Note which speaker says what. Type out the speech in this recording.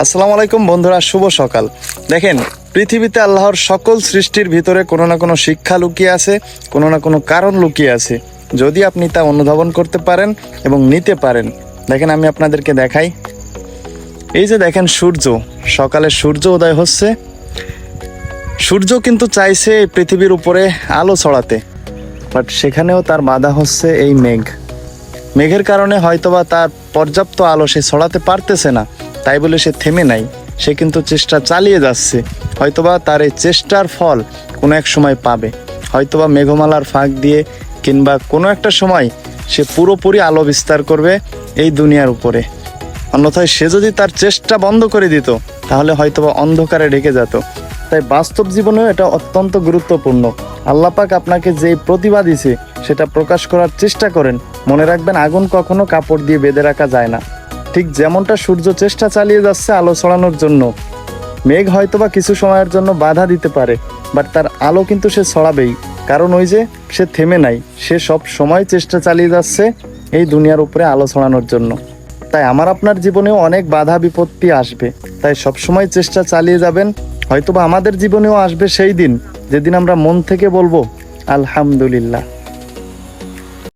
Speaker 1: আসসালামু আলাইকুম বন্ধুরা, শুভ সকাল। দেখেন, পৃথিবীতে আল্লাহর সকল সৃষ্টির ভিতরে কোনো না কোনো শিক্ষা লুকিয়ে আছে, কোনো না কোনো কারণ লুকিয়ে আছে, যদি আপনি তা অনুধাবন করতে পারেন এবং নিতে পারেন। দেখেন, আমি আপনাদেরকে দেখাই। এই যে দেখেন, সকালে সূর্য উদয় হচ্ছে। সূর্য কিন্তু চাইছে এই পৃথিবীর উপরে আলো ছড়াতে, বাট সেখানেও তার বাধা হচ্ছে এই মেঘের কারণে। হয়তোবা তার পর্যাপ্ত আলো সে ছড়াতে পারতেছে না, তাই বলে সে থেমে নাই। সে কিন্তু চেষ্টা চালিয়ে যাচ্ছে। হয়তোবা তার এই চেষ্টার ফল কোনো এক সময় পাবে। হয়তোবা মেঘমালার ফাঁক দিয়ে কিংবা কোনো একটা সময় সে পুরোপুরি আলো বিস্তার করবে এই দুনিয়ার উপরে। অন্যথায় সে যদি তার চেষ্টা বন্ধ করে দিত, তাহলে হয়তোবা অন্ধকারে ঢেকে যেত। তাই বাস্তব জীবনেও এটা অত্যন্ত গুরুত্বপূর্ণ। আল্লাহ পাক আপনাকে যেই প্রতিভা দিছে সেটা প্রকাশ করার চেষ্টা করেন। মনে রাখবেন, আগুন কখনো কাপড় দিয়ে বেঁধে রাখা যায় না। ঠিক যেমনটা সূর্য চেষ্টা চালিয়ে যাচ্ছে আলো ছড়ানোর জন্য, মেঘ হয়তোবা কিছু সময়ের জন্য বাধা দিতে পারে, বাট তার আলো কিন্তু সে ছড়াবেই। কারণ ওই যে সে থেমে নাই, সে সব সময় চেষ্টা চালিয়ে যাচ্ছে এই দুনিয়ার উপরে আলো ছড়ানোর জন্য। তাই আমার আপনার জীবনেও অনেক বাধা বিপত্তি আসবে, তাই সবসময় চেষ্টা চালিয়ে যাবেন। হয়তোবা আমাদের জীবনেও আসবে সেই দিন, যেদিন আমরা মন থেকে বলবো আলহামদুলিল্লাহ।